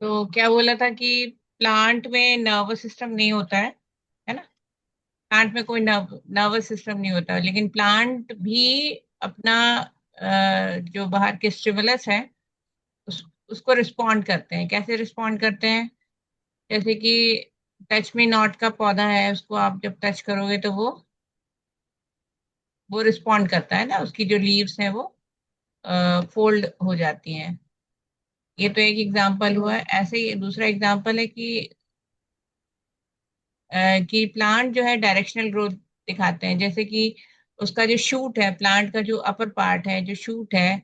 तो क्या बोला था कि प्लांट में नर्वस सिस्टम नहीं होता है ना। प्लांट में कोई नर्वस सिस्टम नहीं होता, लेकिन प्लांट भी अपना जो बाहर के स्टिमुलस है उसको रिस्पॉन्ड करते हैं। कैसे रिस्पॉन्ड करते हैं? जैसे कि टच मी नॉट का पौधा है, उसको आप जब टच करोगे तो वो रिस्पॉन्ड करता है ना, उसकी जो लीव्स हैं वो फोल्ड हो जाती हैं। ये तो एक एग्जांपल हुआ है। ऐसे ही दूसरा एग्जांपल है कि प्लांट जो है डायरेक्शनल ग्रोथ दिखाते हैं। जैसे कि उसका जो शूट है, प्लांट का जो अपर पार्ट है, जो शूट है,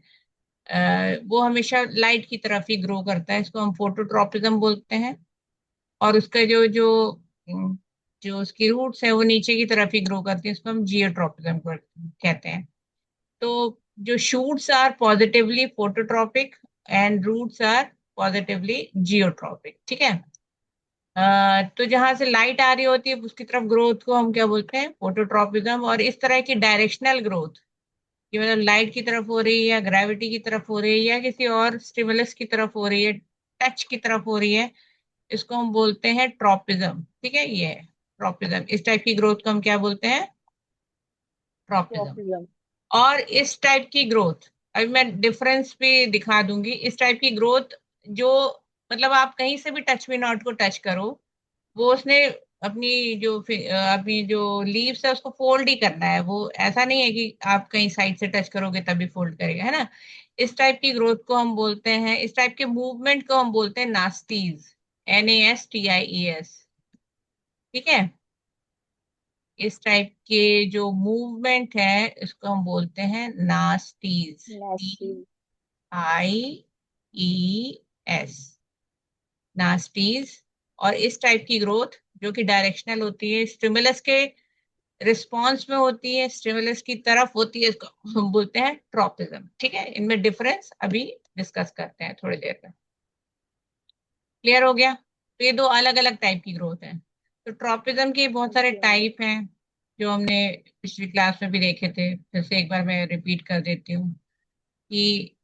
वो हमेशा लाइट की तरफ ही ग्रो करता है। इसको हम फोटोट्रॉपिज्म बोलते हैं। और उसका जो जो अम, जो उसकी रूट्स है वो नीचे की तरफ ही ग्रो करती है, इसको हम जियोट्रॉपिज्म कहते हैं। तो जो shoots are positively phototropic and roots are positively geotropic. ठीक है। तो जहां से लाइट आ रही होती है उसकी तरफ ग्रोथ को हम क्या बोलते हैं? फोटोट्रॉपिज्म। और इस तरह की डायरेक्शनल ग्रोथ, कि मतलब लाइट की तरफ हो रही है या ग्रेविटी की तरफ हो रही है या किसी और स्टिमुलस की तरफ हो रही है, टच की तरफ हो रही है, इसको हम बोलते हैं ट्रॉपिज्म। ठीक है, ये है ट्रॉपिज्म। इस टाइप की ग्रोथ को हम क्या बोलते हैं? ट्रॉपिज्म। ट्रॉपिज्म। और इस टाइप की ग्रोथ, अभी मैं डिफरेंस भी दिखा दूंगी। इस टाइप की ग्रोथ जो, मतलब आप कहीं से भी टच मी नॉट को टच करो, वो उसने अपनी जो लीव्स है उसको फोल्ड ही करना है। वो ऐसा नहीं है कि आप कहीं साइड से टच करोगे तभी फोल्ड करेगा, है ना। इस टाइप की ग्रोथ को हम बोलते हैं, इस टाइप के मूवमेंट को हम बोलते हैं नास्टीज। NASTIES। ठीक है। इस टाइप के जो मूवमेंट है इसको हम बोलते हैं नास्टीज। नास्टी। NASTIES, नास्टीज। और इस टाइप की ग्रोथ जो कि डायरेक्शनल होती है, स्टिमुलस के रिस्पॉन्स में होती है, स्टिमुलस की तरफ होती है, इसको हम बोलते हैं ट्रॉपिज्म। ठीक है, इनमें डिफरेंस अभी डिस्कस करते हैं थोड़ी देर में। क्लियर हो गया? तो ये दो अलग अलग टाइप की ग्रोथ है। तो ट्रॉपिज्म के बहुत सारे ओके। टाइप हैं जो हमने पिछली क्लास में भी देखे थे। फिर से एक बार मैं रिपीट कर देती हूँ कि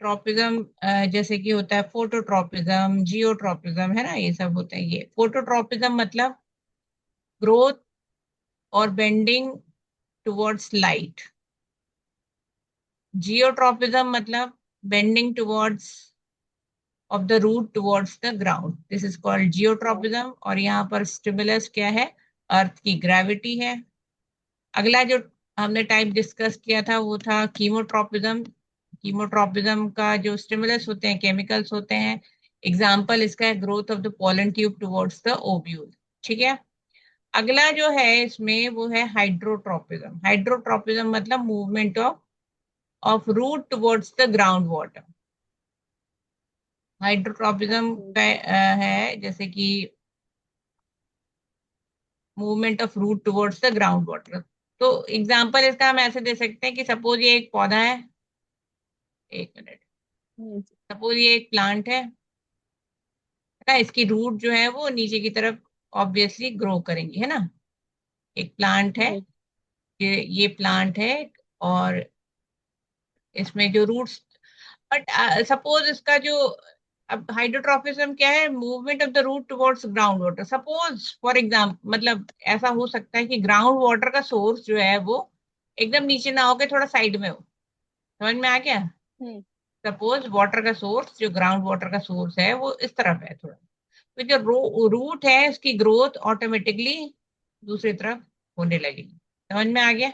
ट्रॉपिज्म जैसे कि होता है फोटोट्रॉपिज्म, जियोट्रॉपिज्म, है ना, ये सब होते हैं। ये फोटोट्रॉपिज्म मतलब ग्रोथ और बेंडिंग टुवर्ड्स लाइट। जियोट्रॉपिज्म मतलब bending towards of the root towards the ground, this is called geotropism. और यहाँ पर स्टिमुलस क्या है? अर्थ की ग्रेविटी है। अगला जो हमने टाइप डिस्कस किया था वो था कीमोट्रॉपिज्म। कीमोट्रॉपिज्म का जो स्टिमुलस होते हैं केमिकल्स होते हैं। एग्जाम्पल इसका है growth of the pollen tube towards the ovule. ठीक है। अगला जो है इसमें वो है हाइड्रोट्रॉपिज्म। हाइड्रोट्रॉपिज्म मतलब movement of root towards the ground water. Hydrotropism okay. का है जैसे कि movement of root towards the ground water. तो एग्जांपल इसका हम ऐसे दे सकते हैं कि सपोज ये एक पौधा है। एक मिनट। हम्म। सपोज ये एक प्लांट है ना, इसकी रूट जो है वो नीचे की तरफ ऑब्वियसली ग्रो करेंगी, है ना। एक प्लांट है, हम्म। ये प्लांट है। और इसमें जो रूट्स, बट सपोज इसका जो, अब हाइड्रोट्रॉपिज्म क्या है? Movement of the root towards ground water. Suppose for example, मतलब ऐसा हो सकता है कि ग्राउंड वाटर का सोर्स जो है वो एकदम नीचे ना होके थोड़ा साइड में हो। समझ में आ गया? हम्म। सपोज वाटर का सोर्स, जो ग्राउंड वाटर का सोर्स है वो इस तरफ है थोड़ा, तो जो रूट है उसकी ग्रोथ ऑटोमेटिकली दूसरी तरफ होने लगेगी। समझ में आ गया?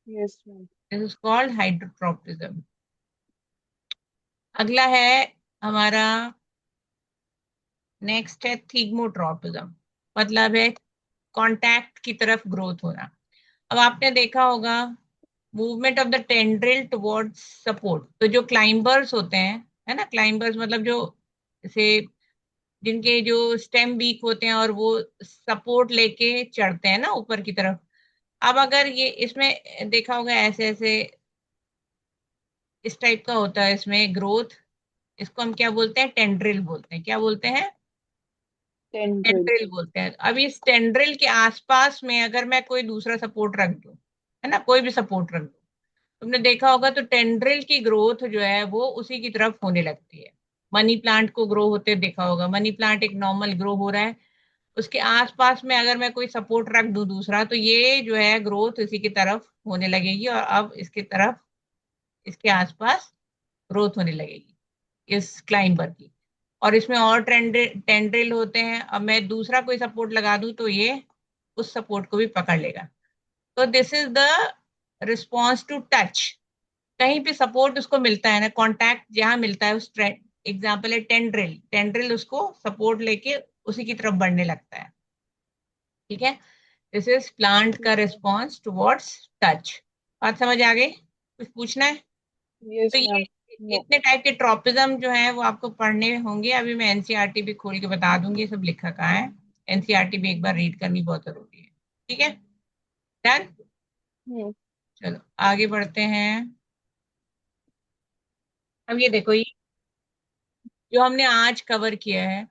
Yes ma'am. This is called hydrotropism. अगला है हमारा, नेक्स्ट है थिग्मोट्रॉपिज्म। मतलब है कांटेक्ट की तरफ ग्रोथ होना। अब आपने देखा होगा movement of the tendril towards support. तो जो क्लाइंबर्स होते हैं, है ना, क्लाइंबर्स मतलब जो जैसे जिनके जो स्टेम वीक होते हैं और वो सपोर्ट लेके चढ़ते हैं ना ऊपर की तरफ। अब अगर ये इसमें देखा होगा ऐसे ऐसे इस टाइप का होता है इसमें ग्रोथ। इसको हम क्या बोलते हैं? टेंड्रिल बोलते हैं। क्या बोलते हैं? टेंड्रिल। टेंड्रिल बोलते हैं। अब इस टेंड्रिल के आसपास में अगर मैं कोई दूसरा सपोर्ट रख दूं, है ना, कोई भी सपोर्ट रख दूं, तुमने देखा होगा तो टेंड्रिल की ग्रोथ जो है वो उसी की तरफ होने लगती है। मनी प्लांट को ग्रो होते देखा होगा, मनी प्लांट एक नॉर्मल ग्रो हो रहा है, उसके आसपास में अगर मैं कोई सपोर्ट रख दूं दूसरा, तो ये जो है ग्रोथ इसी की तरफ होने लगेगी, और अब इसकी तरफ, इसके आसपास ग्रोथ होने लगेगी इस क्लाइंबर की। और इसमें और टेंड्रिल होते हैं, अब मैं दूसरा कोई सपोर्ट लगा दूं तो ये उस सपोर्ट को भी पकड़ लेगा। तो this is the response to touch. कहीं पे सपोर्ट उसको मिलता है ना, कांटेक्ट जहां मिलता है उस ट्रेंड, एग्जाम्पल है टेंड्रिल, टेंड्रिल उसको सपोर्ट लेके उसी की तरफ बढ़ने लगता है। ठीक है, दिस इज प्लांट का रिस्पॉन्स टुवर्ड्स टच। बात समझ आ गई? कुछ पूछना है? तो यस ये मैम। नो। इतने टाइप के ट्रॉपिज्म जो है वो आपको पढ़ने होंगे। अभी मैं एनसीईआरटी भी खोल के बता दूंगी, ये सब लिखा कहाँ है। एनसीईआरटी भी एक बार रीड करनी बहुत जरूरी है। ठीक है, डन। हम्म। चलो आगे बढ़ते हैं। अब ये देखो, ये जो हमने आज कवर किया है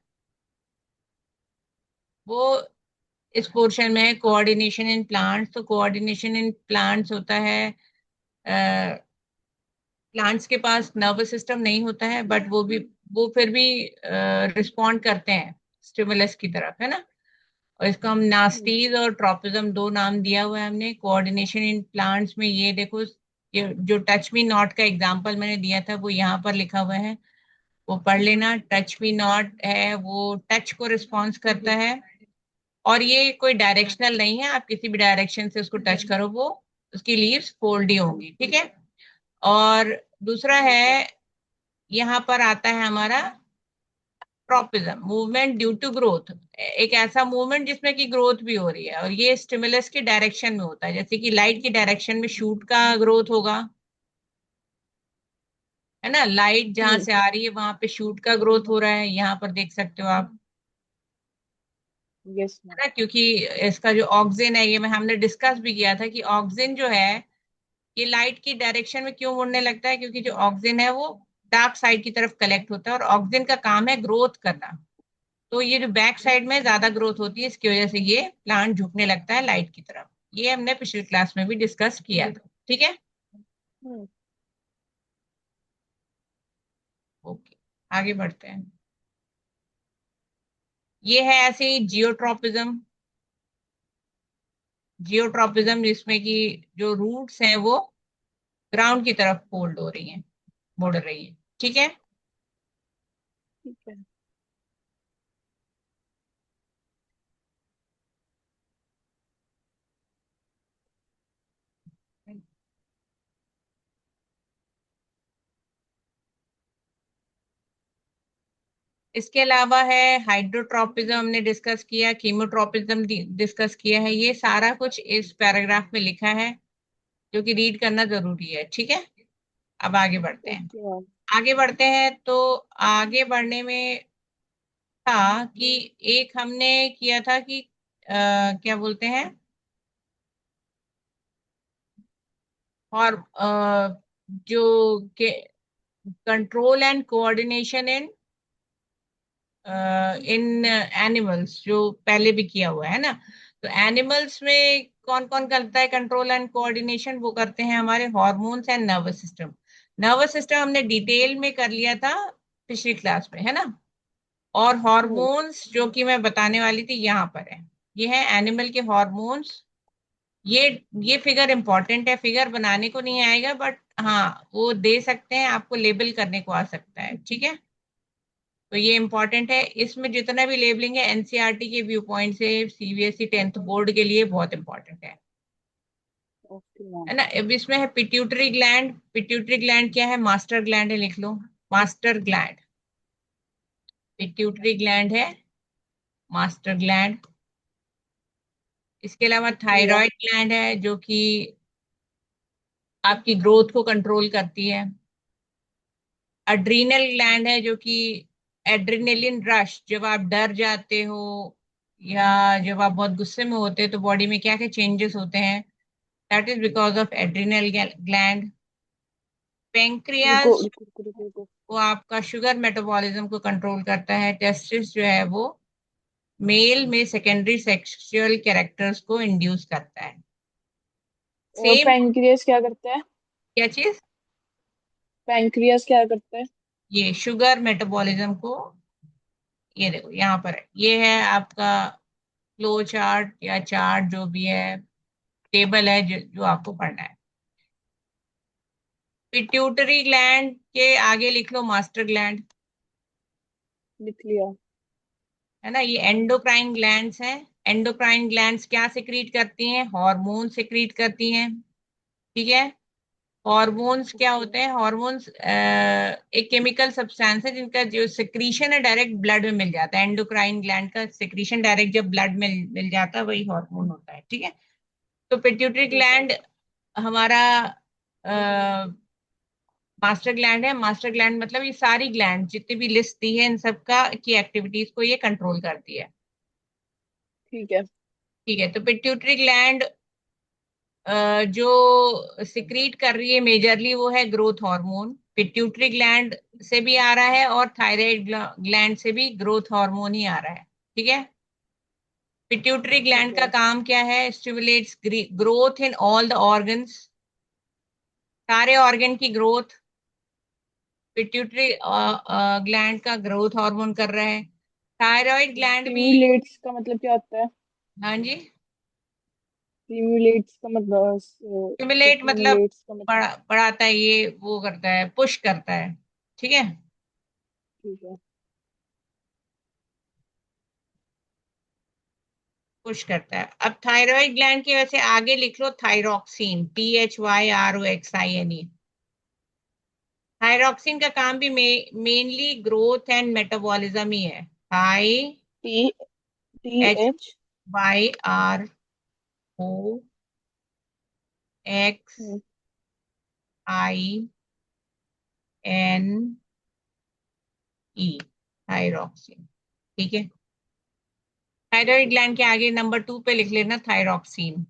वो इस पोर्शन में है कोऑर्डिनेशन इन प्लांट्स। तो कोऑर्डिनेशन इन प्लांट्स होता है, प्लांट्स के पास नर्वस सिस्टम नहीं होता है, बट वो फिर भी रिस्पॉन्ड करते हैं स्टिमुलस की तरफ, है ना। और इसको हम नास्टीज और ट्रोपिज्म दो नाम दिया हुआ है हमने। कोऑर्डिनेशन इन प्लांट्स में ये देखो, ये जो टच मी नॉट का एग्जांपल मैंने दिया था वो यहाँ पर लिखा हुआ है, वो पढ़ लेना। टच मी नॉट है, वो टच को रिस्पॉन्स करता है, और ये कोई डायरेक्शनल नहीं है, आप किसी भी डायरेक्शन से उसको टच करो वो, उसकी लीव्स फोल्ड ही होंगी। ठीक है। और दूसरा है, यहाँ पर आता है हमारा tropism, movement due to growth. एक ऐसा मूवमेंट जिसमें कि ग्रोथ भी हो रही है, और ये स्टिमुलस की डायरेक्शन में होता है, जैसे कि लाइट की डायरेक्शन में शूट का ग्रोथ होगा, है ना। लाइट जहां हम्म। से आ रही है वहां पे शूट का ग्रोथ हो रहा है, यहाँ पर देख सकते हो आप, यस है मैम। ना। क्योंकि इसका जो ऑक्सिन है, ये में हमने डिस्कस भी किया था कि ऑक्सिन जो है ये लाइट की डायरेक्शन में क्यों मुड़ने लगता है, क्योंकि जो ऑक्सिन है वो डार्क साइड की तरफ कलेक्ट होता है, और ऑक्सिन का काम है ग्रोथ करना। तो ये जो बैक साइड में ज्यादा ग्रोथ होती है, इसकी वजह से ये प्लांट झुकने लगता है लाइट की तरफ। ये हमने पिछली क्लास में भी डिस्कस किया था। ठीक है, हम्म। ओके, आगे बढ़ते हैं। ये है ऐसे ही जियोट्रॉपिज्म। जियोट्रॉपिज्म जिसमें कि जो रूट्स हैं वो ग्राउंड की तरफ फोल्ड हो रही हैं, मुड़ रही है। ठीक है, ठीक है। इसके अलावा है हाइड्रोट्रॉपिज्म हमने डिस्कस किया, कीमोट्रॉपिज्म डिस्कस किया है। ये सारा कुछ इस पैराग्राफ में लिखा है, जो कि रीड करना जरूरी है। ठीक है, अब आगे बढ़ते हैं। Okay ma'am. आगे बढ़ते हैं तो आगे बढ़ने में था कि एक हमने किया था कि क्या बोलते हैं, और जो के control and coordination in in animals, जो पहले भी किया हुआ है ना। तो एनिमल्स में कौन कौन करता है कंट्रोल एंड कोऑर्डिनेशन, वो करते हैं हमारे hormones and nervous system. Nervous system हमने डिटेल में कर लिया था पिछली क्लास में, है ना। और हम्म। हार्मोन्स जो कि मैं बताने वाली थी यहाँ पर है, ये है एनिमल के हार्मोन्स। ये ये फिगर इंपॉर्टेंट है, फिगर बनाने को नहीं आएगा, बट हाँ वो दे सकते हैं आपको, लेबल करने को आ सकता है। ठीक है, तो ये इंपॉर्टेंट है। इसमें जितना भी लेबलिंग है एनसीईआरटी के व्यू पॉइंट से, सीबीएसई 10th बोर्ड के लिए बहुत इंपॉर्टेंट ओके मैम। है ना। अब इसमें है पिट्यूटरी ग्लैंड। पिट्यूटरी ग्लैंड क्या है, मास्टर ग्लैंड है, लिख लो मास्टर ग्लैंड। पिट्यूटरी ग्लैंड है मास्टर ग्लैंड। इसके अलावा ओके मैम। थायराइड ग्लैंड है, जो कि आपकी ग्रोथ को कंट्रोल करती है। अड्रीनल ग्लैंड है, जो कि एड्रेनलिन रश, जब आप डर जाते हो या जब आप बहुत गुस्से में होते हैं तो बॉडी में क्या क्या चेंजेस होते हैं, that is because of adrenal gland. रुको पेंक्रियाज रुको रुको रुको रुको। वो आपका शुगर मेटाबॉलिज्म को कंट्रोल करता है। टेस्टिस जो है वो मेल में सेकेंडरी सेक्सुअल कैरेक्टर्स को इंड्यूस करता है। और सेम, पैंक्रियास क्या करता है? क्या चीज? पैंक्रियास क्या करता है? ये शुगर मेटाबॉलिज्म को, ये देखो यहाँ पर है, ये है आपका फ्लो चार्ट या चार्ट जो भी है, टेबल है जो आपको पढ़ना है। पिट्यूटरी ग्लैंड के आगे लिख लो मास्टर ग्लैंड, लिख लिया। है ना। ये एंडोक्राइन ग्लैंड्स हैं। एंडोक्राइन ग्लैंड्स क्या सिक्रीट करती हैं? हार्मोन सिक्रीट करती हैं, ठीक है। हॉर्मोन्स क्या ओके। होते हैं? हॉर्मोन्स एक केमिकल सब्सटेंस है जिनका जो सिक्रीशन है डायरेक्ट ब्लड में मिल जाता है। एंडोक्राइन ग्लैंड का सिक्रीशन डायरेक्ट जब ब्लड में मिल जाता है वही हार्मोन होता है, ठीक है। तो पिट्यूटरी ठीक है। ग्लैंड हमारा मास्टर ग्लैंड है। मास्टर ग्लैंड मतलब ये सारी ग्लैंड जितनी भी लिस्ट दी है इन सब का की एक्टिविटीज को ये कंट्रोल करती है, ठीक है। ठीक है। तो पिट्यूटरी ग्लैंड जो सिक्रीट कर रही है मेजरली वो है ग्रोथ हार्मोन। पिट्यूटरी ग्लैंड से भी आ रहा है और थायराइड ग्लैंड से भी ग्रोथ हार्मोन ही आ रहा है, ठीक है। पिट्यूटरी ठीक ग्लैंड का है। काम क्या है? Stimulates growth in all the organs, सारे ऑर्गन की ग्रोथ पिट्यूटरी ग्लैंड का ग्रोथ हार्मोन कर रहा है। थायराइड ग्लैंड भी, स्टिम्युलेट्स का मतलब क्या होता है? हाँ जी, स्टिम्युलेट्स का मतलब स्टिमुलेट मतलब स्टिम्युलेट्स का मतलब। बढ़ाता है, ये वो करता है, पुश करता है, ठीक है। ठीक है। पुश करता है। अब थायराइड ग्लैंड की वजह से आगे लिख लो थायरॉक्सिन, THYROXINE। थायरॉक्सिन का काम भी मेनली ग्रोथ एंड मेटाबॉलिज्म ही है। Thy, T T H H Y R O X I N E, thyroxine, ठीक है। ठीक थायराइड है। ग्लैंड के आगे नंबर 2 पे लिख लेना थायरॉक्सिन।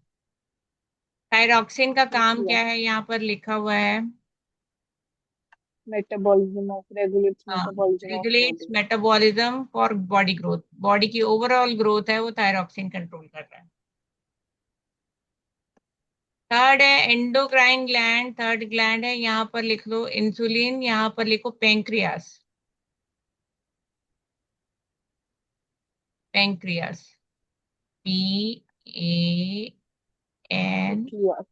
थायरॉक्सिन का लिख काम लिया। क्या है यहाँ पर लिखा हुआ है? मेटाबॉलिज्म ऑफ रेगुलेट्स हाँ, metabolism of regulates body. Metabolism for body growth, body की ओवरऑल ग्रोथ है वो थायरॉक्सिन कंट्रोल कर रहा है। थर्ड है एंडोक्राइन ग्लैंड, थर्ड ग्लैंड है यहाँ पर लिख लो इंसुलिन, यहाँ पर लिखो पेंक्रियास, पेंक्रियास, लिख PANCREAS। लिया।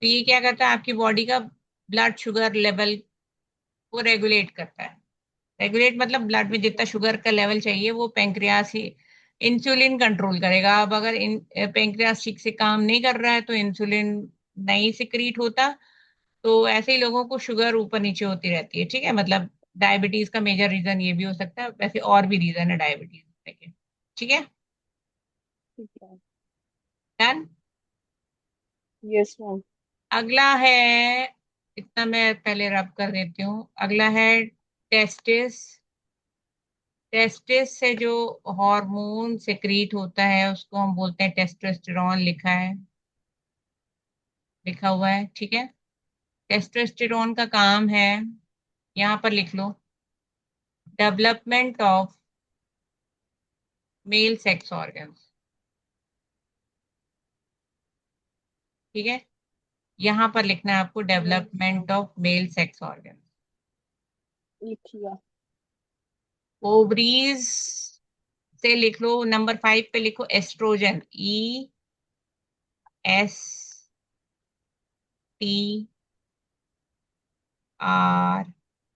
तो ये क्या करता है? आपकी बॉडी का ब्लड शुगर लेवल को रेगुलेट करता है। रेगुलेट मतलब ब्लड में जितना शुगर का लेवल चाहिए वो पेंक्रियास ही, इंसुलिन कंट्रोल करेगा। अब अगर पेंक्रियास ठीक से काम नहीं कर रहा है तो इंसुलिन नहीं सिक्रीट होता, तो ऐसे ही लोगों को शुगर ऊपर नीचे होती रहती है, ठीक है। मतलब डायबिटीज का मेजर रीजन ये भी हो सकता है, वैसे और भी रीजन है डायबिटीज के, ठीक है। ठीक है। डन। Yes ma'am. अगला है, इतना मैं पहले रब कर देती हूँ। अगला है टेस्टिस। टेस्टिस से जो हार्मोन सिक्रीट होता है उसको हम बोलते हैं टेस्टोस्टेरॉन, लिखा है, लिखा हुआ है, ठीक है। टेस्टोस्टेरॉन का काम है, यहाँ पर लिख लो, development of male sex organs, ठीक है। यहाँ पर लिखना है आपको yes ma'am. Development of male sex organs. लिख लिया। ओवरीज से लिख लो, नंबर 5 पे लिखो एस्ट्रोजन, ESTROGEN,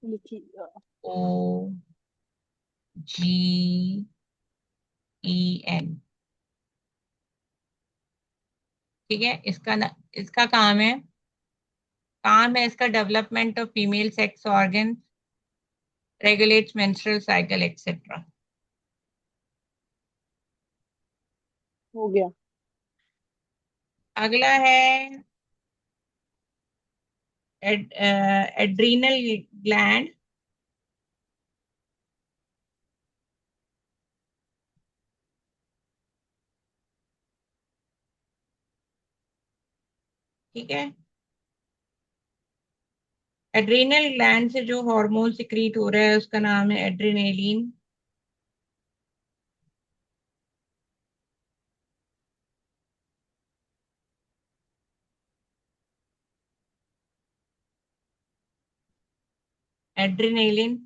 लिख लिया। ठीक है। इसका काम है इसका development of female sex organ, regulates menstrual cycle etcetera. हो गया। अगला है एड्रीनल ग्लैंड, ठीक है। एड्रीनल ग्लैंड से जो हार्मोन सिक्रीट हो रहा है उसका नाम है एड्रेनालिन। एड्रेनालिन,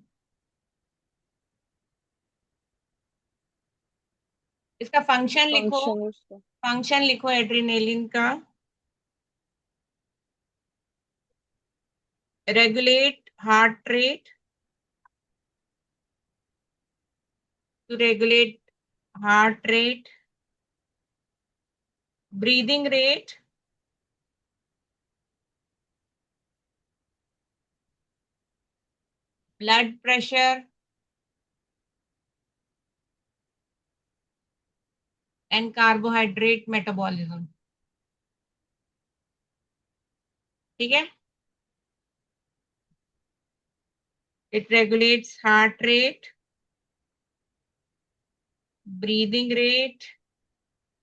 इसका फंक्शन लिखो। फंक्शन उसका। फंक्शन लिखो एड्रेनालिन का। Regulate heart rate, to regulate heart rate, breathing rate, blood pressure and carbohydrate metabolism. ठीक है। It regulates heart rate, breathing rate,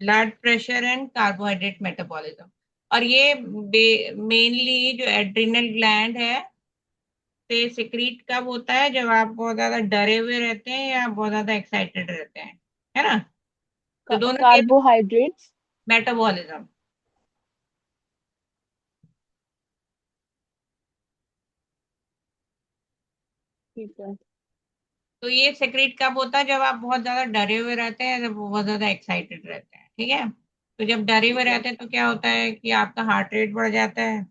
blood pressure and carbohydrate metabolism. और ये mainly जो एड्रिनल ग्लैंड है से सिक्रीट कब होता है, जब आप बहुत ज्यादा डरे हुए रहते हैं या बहुत ज्यादा एक्साइटेड रहते हैं, है ना। तो दोनों के कार्बोहाइड्रेट्स। मेटाबॉलिज्म। ठीक है। तो ये सिक्रीट कब होता है, जब आप बहुत ज्यादा डरे हुए रहते हैं, जब बहुत ज्यादा एक्साइटेड रहते हैं। ठीक है। तो जब डरे हुए ठीक है। रहते हैं तो क्या होता है कि आपका हार्ट रेट बढ़ जाता है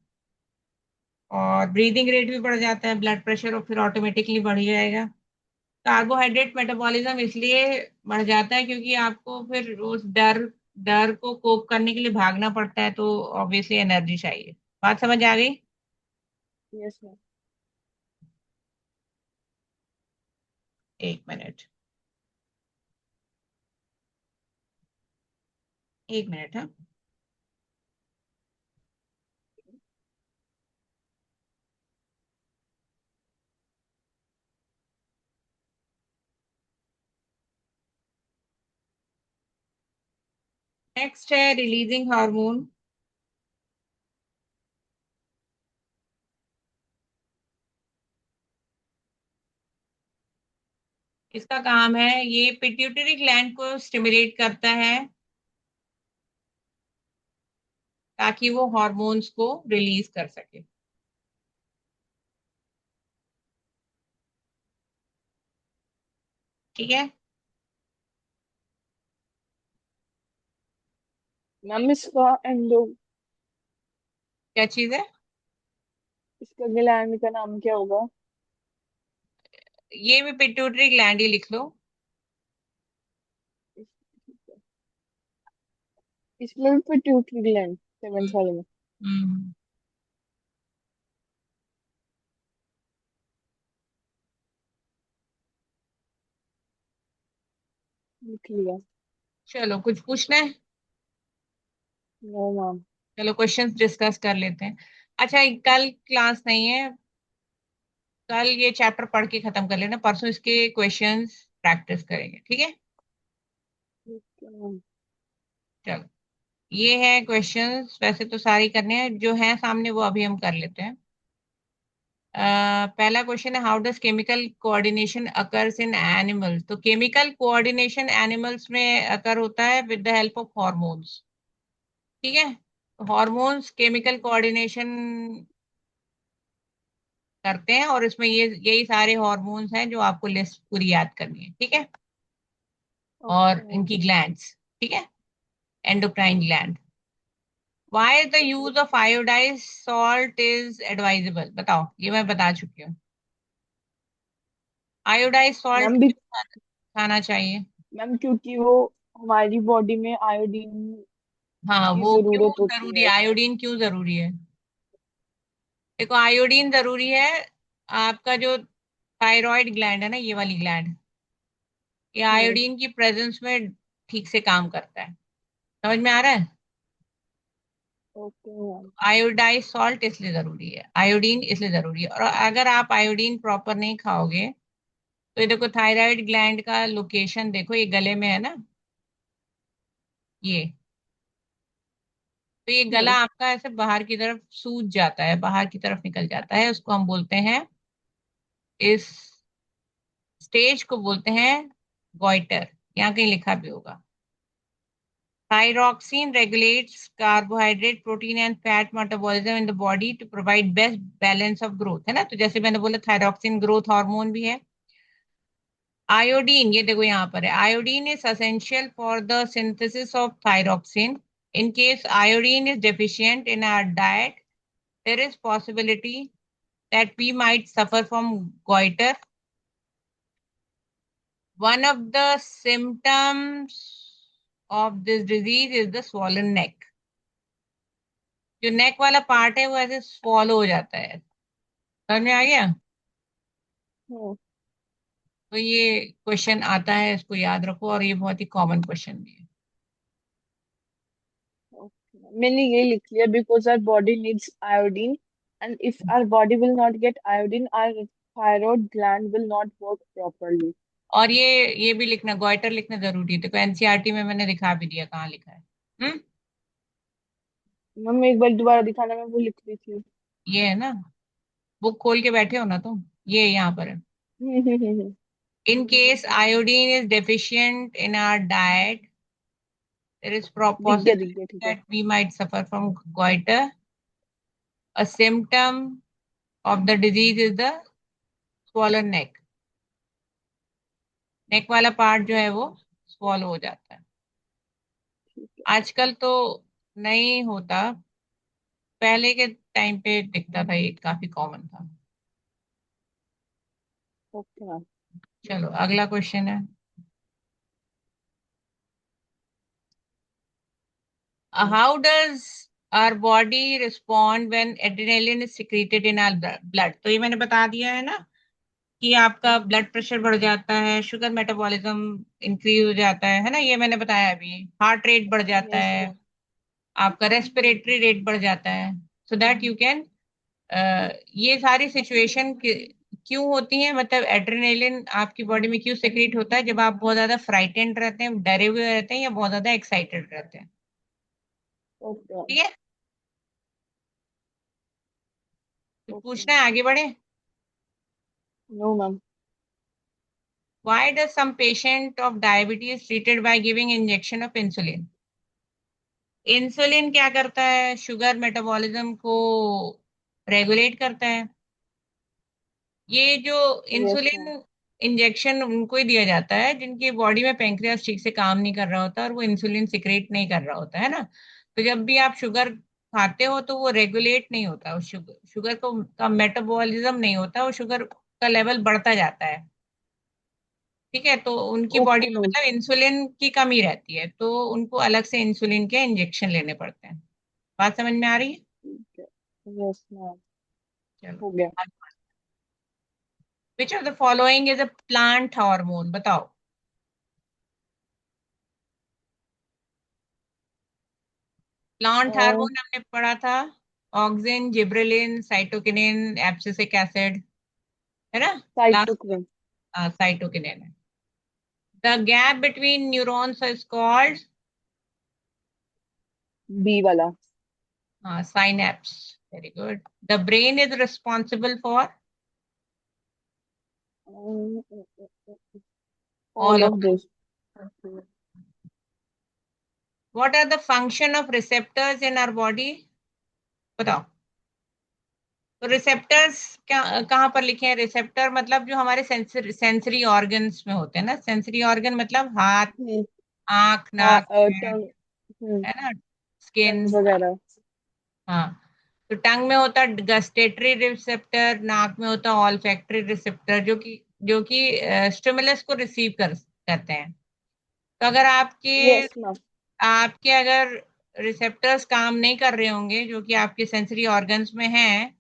और ब्रीदिंग रेट भी बढ़ जाता है, ब्लड प्रेशर और फिर ऑटोमेटिकली बढ़ जाएगा। कार्बोहाइड्रेट मेटाबॉलिज्म इसलिए बढ़ जाता है क्योंकि आपको फिर उस डर डर को कोप करने के लिए भागना पड़ता है, तो ऑब्वियसली एनर्जी चाहिए। बात समझ आ गई। Yes ma'am. 1 मिनट, 1 मिनट, हाँ। नेक्स्ट है रिलीजिंग हार्मोन। इसका काम है, ये पिट्यूटरी ग्लैंड को स्टिमुलेट करता है ताकि वो हॉर्मोन्स को रिलीज कर सके। ठीक है। मैम इसका एंडो, क्या चीज है? इसका ग्लैंड का नाम क्या होगा? ये भी पिट्यूटरी ग्लैंड ही लिख लो। इसमें भी पिट्यूटरी ग्लैंड सेवेंथ वाले में। हम्म। लिख लिया। चलो, कुछ पूछना है? No ma'am. चलो क्वेश्चंस डिस्कस कर लेते हैं। अच्छा, कल क्लास नहीं है। कल ये चैप्टर पढ़ के खत्म कर लेना, परसों इसके क्वेश्चंस प्रैक्टिस करेंगे। ठीक है। ठीक है मैम। चलो, ये है क्वेश्चंस, वैसे तो सारी करने हैं, जो है सामने वो अभी हम कर लेते हैं। पहला क्वेश्चन है, how does chemical coordination occurs in animal. तो केमिकल कोऑर्डिनेशन एनिमल्स में अकर होता है with the help of hormones. ठीक है। हॉर्मोन्स केमिकल कोऑर्डिनेशन करते हैं, और इसमें ये यही सारे हॉर्मोन्स हैं जो आपको लिस्ट पूरी याद करनी है। ठीक है। ओके और मैम। इनकी ग्लैंड्स। ठीक है। Endocrine gland. Why the use of iodized salt is advisable? बताओ, ये मैं बता चुकी हूँ। आयोडाइज सॉल्ट मैम भी। खाना चाहिए। मैम क्योंकि वो हमारी बॉडी में आयोडीन हाँ, की वो क्यों जरूरत होती जरूरी है? है। आयोडीन क्यों जरूरी है? देखो, आयोडीन जरूरी है। आपका जो थायराइड ग्लैंड है ना, ये वाली ग्लैंड, ये हम्म। आयोडीन की प्रेजेंस में ठीक से काम करता है। समझ में आ रहा है? Okay ma'am. आयोडाइज सॉल्ट इसलिए जरूरी है, आयोडीन इसलिए जरूरी है। और अगर आप आयोडीन प्रॉपर नहीं खाओगे, तो ये देखो, थायराइड ग्लैंड का लोकेशन देखो, ये गले में है ना, ये। तो ये गला हम्म। आपका ऐसे बाहर की तरफ सूज जाता है, बाहर की तरफ निकल जाता है, उसको हम बोलते हैं, इस स्टेज को बोलते हैं गॉइटर। यहाँ कहीं लिखा भी होगा। Thyroxine regulates carbohydrate, protein and fat metabolism in the body to provide best balance of growth, है ना। तो जैसे मैंने बोला थायरॉक्सिन ग्रोथ हार्मोन भी है। आयोडीन, ये देखो यहाँ पर है, iodine is essential for the synthesis of thyroxine. In case iodine is deficient in our diet, there is possibility that we might suffer from goiter. One of the symptoms of this disease is the swollen neck. जो नेक वाला part है वो ऐसे swallow हो जाता है। समझ में आ गया। हम्म। तो ये क्वेश्चन आता है, इसको याद रखो, और ये बहुत ही कॉमन क्वेश्चन भी है। Okay. मैंने ये लिख लिया because our body needs iodine and if our body will not get iodine our thyroid gland will not work properly. और ये भी लिखना, गोइटर लिखना जरूरी है। देखो एनसीईआरटी में मैंने दिखा भी दिया कहाँ लिखा है। हम्म। मैम एक बार दोबारा दिखाना, मैं वो लिख रही थी। ये है ना, बुक खोल के बैठे हो ना तुम, ये यहाँ पर है। हम्म। In case iodine is deficient in our diet, there is दिख possibility गया ठीक है। that we might suffer from goiter. A symptom of the disease is the swollen neck. नेक वाला पार्ट जो है वो swallow हो जाता है। ठीक है। आजकल तो नहीं होता, पहले के टाइम पे दिखता था, ये काफी कॉमन था। Okay ma'am. चलो अगला क्वेश्चन है। How does our body respond when adrenaline is secreted in our blood? तो ये मैंने बता दिया है ना, कि आपका ब्लड प्रेशर बढ़ जाता है, शुगर मेटाबॉलिज्म इंक्रीज हो जाता है ना, ये मैंने बताया अभी। हार्ट रेट बढ़ जाता यस है, मैम। आपका रेस्पिरेटरी रेट बढ़ जाता है, सो दैट यू कैन, ये सारी सिचुएशन क्यों होती है, मतलब एड्रेनालिन आपकी बॉडी में क्यों सेक्रेट होता है जब आप बहुत ज्यादा फ्राइटेंड रहते हैं, डरे हुए रहते हैं, या बहुत ज्यादा एक्साइटेड रहते हैं। ओके। ठीक है, तो ओके पूछना मैम। है, आगे बढ़े। No ma'am. Why does some patient of diabetes treated by giving injection of insulin? Insulin क्या करता है, शुगर मेटाबॉलिज्म को रेगुलेट करता है। ये जो यस मैम। इंसुलिन इंजेक्शन उनको ही दिया जाता है जिनकी बॉडी में पेंक्रियास ठीक से काम नहीं कर रहा होता और वो इंसुलिन सिक्रेट नहीं कर रहा होता है ना। तो जब भी आप शुगर खाते हो तो वो रेगुलेट नहीं होता, उस शुगर शुगर को का मेटाबॉलिज्म नहीं होता, वो शुगर का लेवल बढ़ता जाता है। ठीक है, तो उनकी बॉडी ओके में मैम। मतलब इंसुलिन की कमी रहती है, तो उनको अलग से इंसुलिन के इंजेक्शन लेने पड़ते हैं। बात समझ में आ रही है। ठीक है। Yes ma'am. चलो, हो गया। Which of the following is a plant hormone, बताओ। प्लांट हार्मोन हमने पढ़ा था, auxin, gibberellin, cytokinin, abscisic acid, है ना। Last, cytochrome. साइटोकिनिन है। The gap between neurons is called, B वाला। Synapse. Very good. The brain is responsible for all all of of, this. What are the function of receptors in our body, बताओ। तो receptors क्या, कहाँ पर लिखे हैं। Receptor मतलब जो हमारे सेंसरी ऑर्गन्स में होते हैं ना, सेंसरी ऑर्गन मतलब हाथ, आंख, नाक, हाँ कान, टंग। है ना, स्किन। टंग वगैरह। हाँ, तो टंग में होता है गस्टेटरी रिसेप्टर, नाक में होता है ऑल्फैक्टरी रिसेप्टर, जो कि स्टिमुलस को रिसीव करते हैं। तो अगर आपके यस मैम। आपके अगर रिसेप्टर्स काम नहीं कर रहे होंगे जो कि आपके सेंसरी ऑर्गन्स में हैं,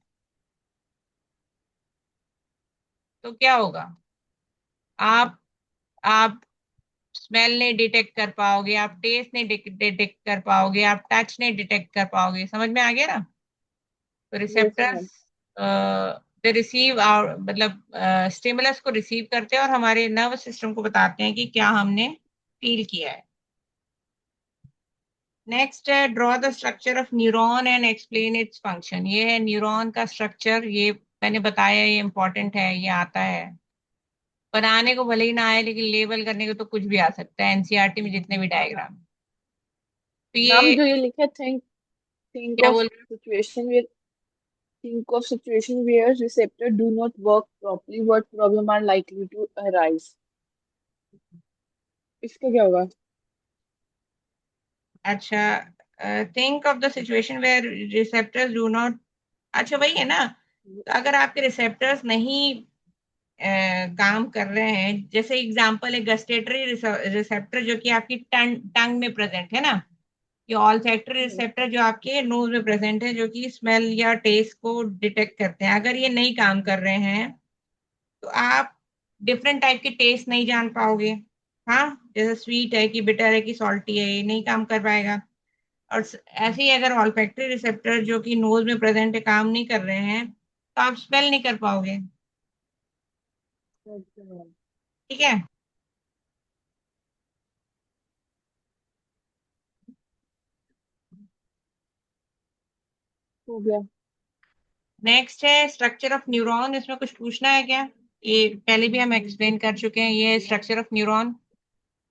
तो क्या होगा। आप आप स्मेल नहीं डिटेक्ट कर पाओगे, आप टेस्ट नहीं डिटेक्ट कर पाओगे, आप टच नहीं डिटेक्ट कर पाओगे। समझ में आ गया ना। तो yes receptors ma'am. They receive our, मतलब स्टिमुलस को रिसीव करते हैं और हमारे नर्वस सिस्टम को बताते हैं कि क्या हमने फील किया है। नेक्स्ट है, draw the structure of neuron and explain its function. ये है न्यूरॉन का स्ट्रक्चर, ये मैंने बताया, ये इंपॉर्टेंट है, ये आता है। बनाने को भले ही ना आए, लेकिन लेबल करने को तो कुछ भी आ सकता है, एनसीईआरटी में जितने भी डायग्राम। तो मैम ये जो ये लिखा है, think क्या of बोल रहे situation where think of situation where receptor do not work properly, what problem are likely to arise? इसका क्या होगा? हो? अच्छा, think of the situation where receptors do not, अच्छा वही है ना। तो अगर आपके रिसेप्टर्स नहीं काम कर रहे हैं, जैसे एग्जांपल है गस्टेटरी रिसेप्टर जो कि आपकी टंग टंग में प्रेजेंट है ना, ये ऑल्फैक्टरी हम्म, रिसेप्टर जो आपके नोज में प्रेजेंट है, जो कि स्मेल या टेस्ट को डिटेक्ट करते हैं, अगर ये नहीं काम कर रहे हैं तो आप डिफरेंट टाइप के टेस्ट नहीं जान पाओगे। हाँ, जैसे स्वीट है कि बिटर है कि सॉल्टी है, ये नहीं काम कर पाएगा। और ऐसे ही अगर ऑल्फैक्टरी रिसेप्टर जो कि नोज में प्रेजेंट है काम नहीं कर रहे हैं, तो आप स्मेल नहीं कर पाओगे। okay, ma'am. ठीक है। हो गया। नेक्स्ट है स्ट्रक्चर ऑफ न्यूरॉन, इसमें कुछ पूछना है क्या? ये पहले भी हम एक्सप्लेन कर चुके हैं, ये स्ट्रक्चर ऑफ न्यूरॉन।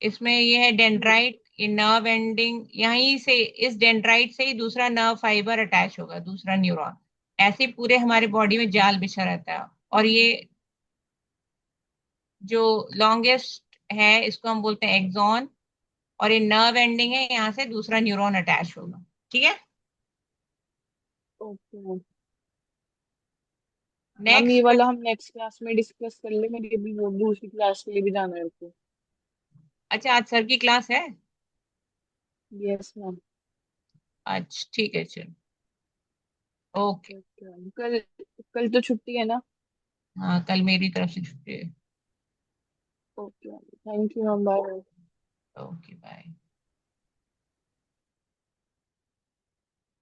इसमें ये है हम्म, डेंड्राइट, ये नर्व एंडिंग यहीं से, इस डेंड्राइट से ही दूसरा नर्व फाइबर अटैच होगा, दूसरा न्यूरॉन। ऐसे ही पूरे हमारे बॉडी में जाल बिछा रहता है। और ये जो लॉन्गेस्ट है इसको हम बोलते हैं एक्सॉन, और ये नर्व एंडिंग है, यहाँ से दूसरा न्यूरॉन अटैच होगा। ठीक है। Okay ma'am. मैम ये नेक्स्ट वाला क्वेश्चन। हम नेक्स्ट क्लास में डिस्कस कर ले, मेरी अभी वो दूसरी क्लास के लिए भी जाना है तो। अच्छा, आज सर की क्लास है? Yes ma'am. अच्छा ठीक है, चलो। ओके। ओके मैम, कल कल तो छुट्टी है ना? हाँ, कल मेरी तरफ से छुट्टी है। Okay ma'am, thank you ma'am, bye. Okay bye.